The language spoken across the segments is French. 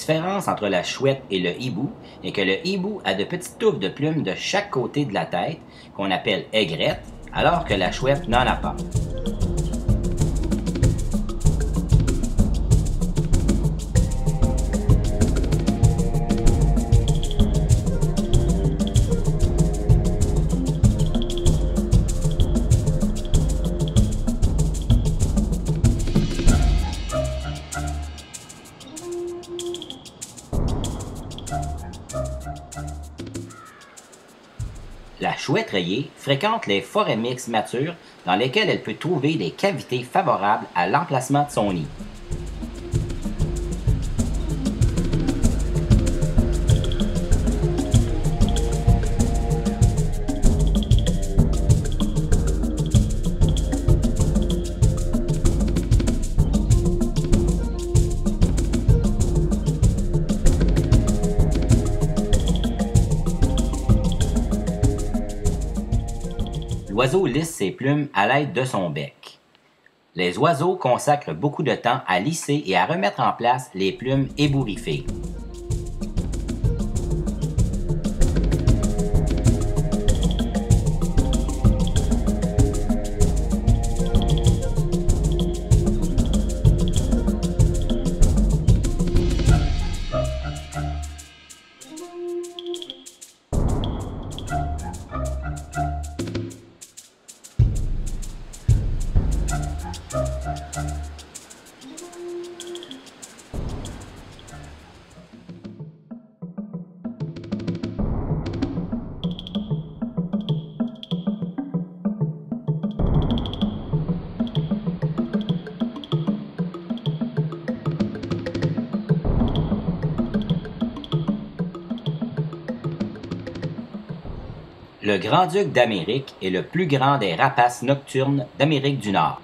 différence entre la chouette et le hibou est que le hibou a de petites touffes de plumes de chaque côté de la tête, qu'on appelle aigrettes, alors que la chouette n'en a pas. La chouette rayée fréquente les forêts mixtes matures dans lesquelles elle peut trouver des cavités favorables à l'emplacement de son nid. L'oiseau lisse ses plumes à l'aide de son bec. Les oiseaux consacrent beaucoup de temps à lisser et à remettre en place les plumes ébouriffées. Le grand-duc d'Amérique est le plus grand des rapaces nocturnes d'Amérique du Nord.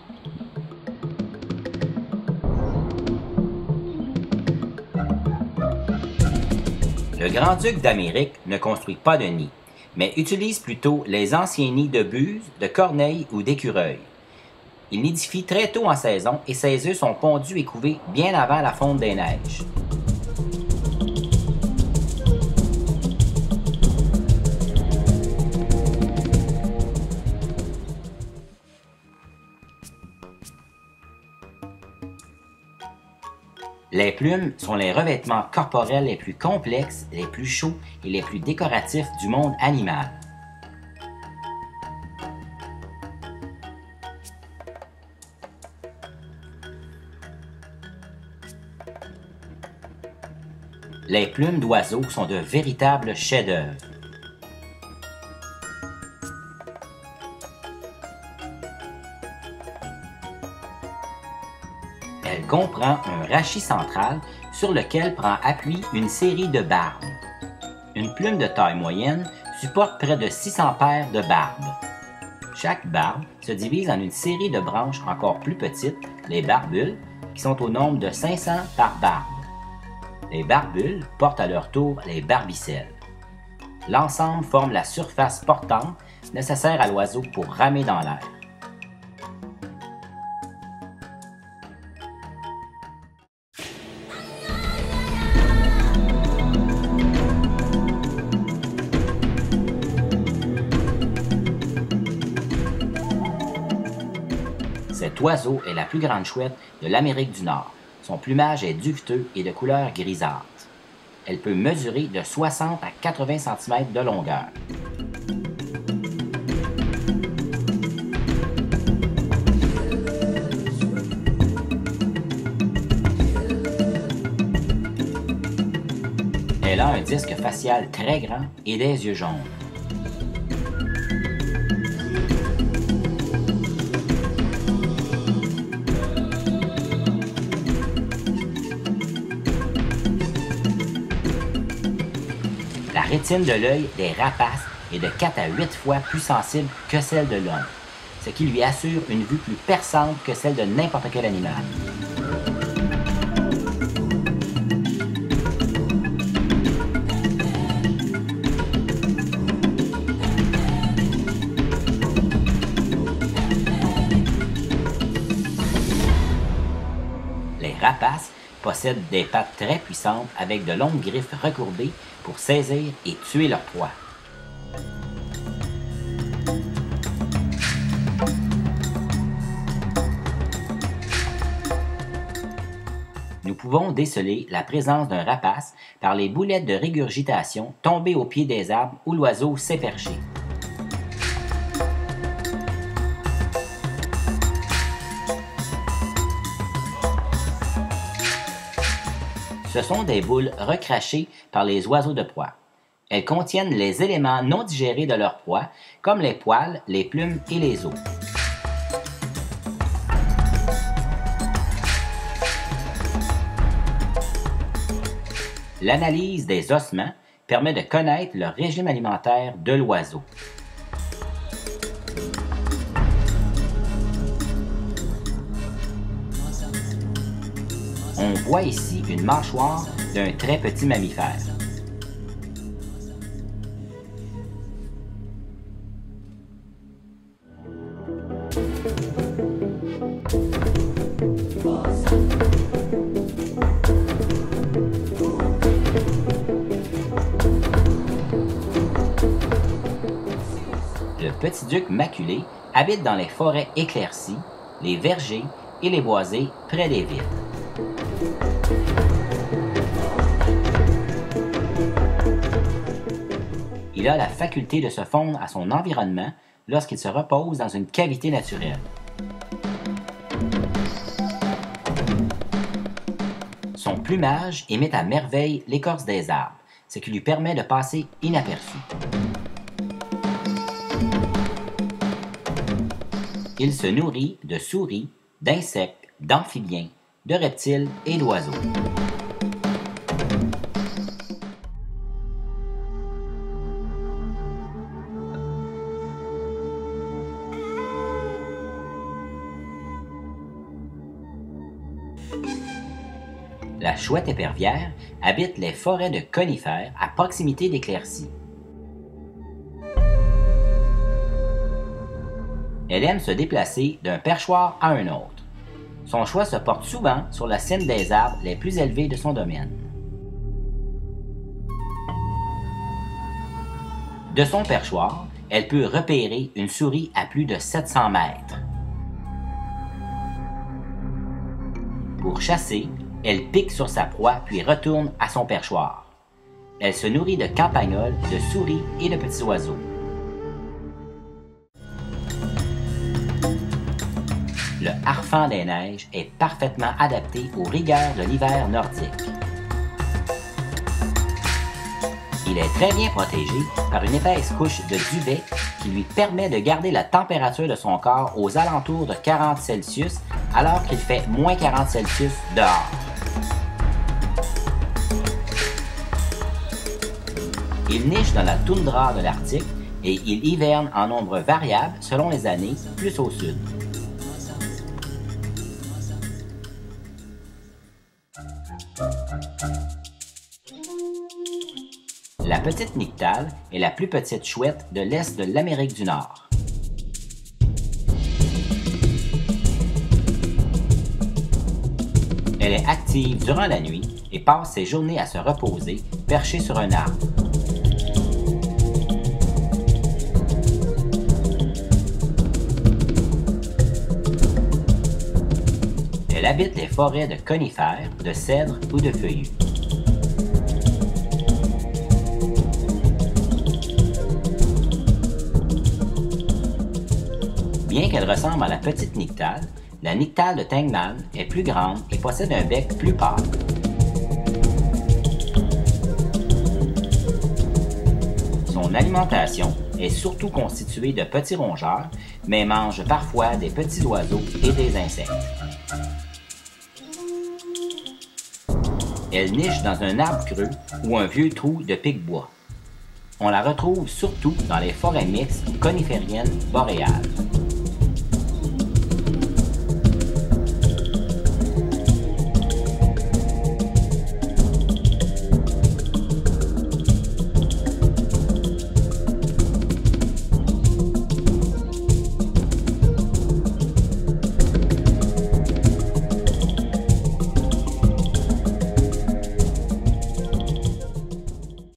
Le grand-duc d'Amérique ne construit pas de nid, mais utilise plutôt les anciens nids de buses, de corneilles ou d'écureuils. Il nidifie très tôt en saison et ses œufs sont pondus et couvés bien avant la fonte des neiges. Les plumes sont les revêtements corporels les plus complexes, les plus chauds et les plus décoratifs du monde animal. Les plumes d'oiseaux sont de véritables chefs-d'œuvre. Elle comprend un rachis central sur lequel prend appui une série de barbes. Une plume de taille moyenne supporte près de 600 paires de barbes. Chaque barbe se divise en une série de branches encore plus petites, les barbules, qui sont au nombre de 500 par barbe. Les barbules portent à leur tour les barbicelles. L'ensemble forme la surface portante nécessaire à l'oiseau pour ramer dans l'air. Cet oiseau est la plus grande chouette de l'Amérique du Nord. Son plumage est duveteux et de couleur grisâtre. Elle peut mesurer de 60 à 80 cm de longueur. Elle a un disque facial très grand et des yeux jaunes. La rétine de l'œil des rapaces est de 4 à 8 fois plus sensible que celle de l'homme, ce qui lui assure une vue plus perçante que celle de n'importe quel animal. Les rapaces possèdent possèdent des pattes très puissantes avec de longues griffes recourbées pour saisir et tuer leur proie. Nous pouvons déceler la présence d'un rapace par les boulettes de régurgitation tombées au pied des arbres où l'oiseau s'est perché. Ce sont des boules recrachées par les oiseaux de proie. Elles contiennent les éléments non digérés de leur proie, comme les poils, les plumes et les os. L'analyse des ossements permet de connaître le régime alimentaire de l'oiseau. On voit ici une mâchoire d'un très petit mammifère. Le petit-duc maculé habite dans les forêts éclaircies, les vergers et les boisés près des villes. Il a la faculté de se fondre à son environnement lorsqu'il se repose dans une cavité naturelle. Son plumage imite à merveille l'écorce des arbres, ce qui lui permet de passer inaperçu. Il se nourrit de souris, d'insectes, d'amphibiens, de reptiles et d'oiseaux. La chouette épervière habite les forêts de conifères à proximité d'éclaircies. Elle aime se déplacer d'un perchoir à un autre. Son choix se porte souvent sur la cime des arbres les plus élevés de son domaine. De son perchoir, elle peut repérer une souris à plus de 700 mètres. Pour chasser, elle pique sur sa proie puis retourne à son perchoir. Elle se nourrit de campagnols, de souris et de petits oiseaux. Le harfang des neiges est parfaitement adapté aux rigueurs de l'hiver nordique. Il est très bien protégé par une épaisse couche de duvet qui lui permet de garder la température de son corps aux alentours de 40 Celsius alors qu'il fait moins 40 Celsius dehors. Il niche dans la toundra de l'Arctique et il hiverne en nombre variable selon les années, plus au sud. La petite nyctale est la plus petite chouette de l'est de l'Amérique du Nord. Elle est active durant la nuit et passe ses journées à se reposer, perchée sur un arbre. Elle habite les forêts de conifères, de cèdres ou de feuillus. Bien qu'elle ressemble à la petite nyctale, la nyctale de Tengman est plus grande et possède un bec plus pâle. Son alimentation est surtout constituée de petits rongeurs, mais mange parfois des petits oiseaux et des insectes. Elle niche dans un arbre creux ou un vieux trou de pic-bois. On la retrouve surtout dans les forêts mixtes conifériennes boréales.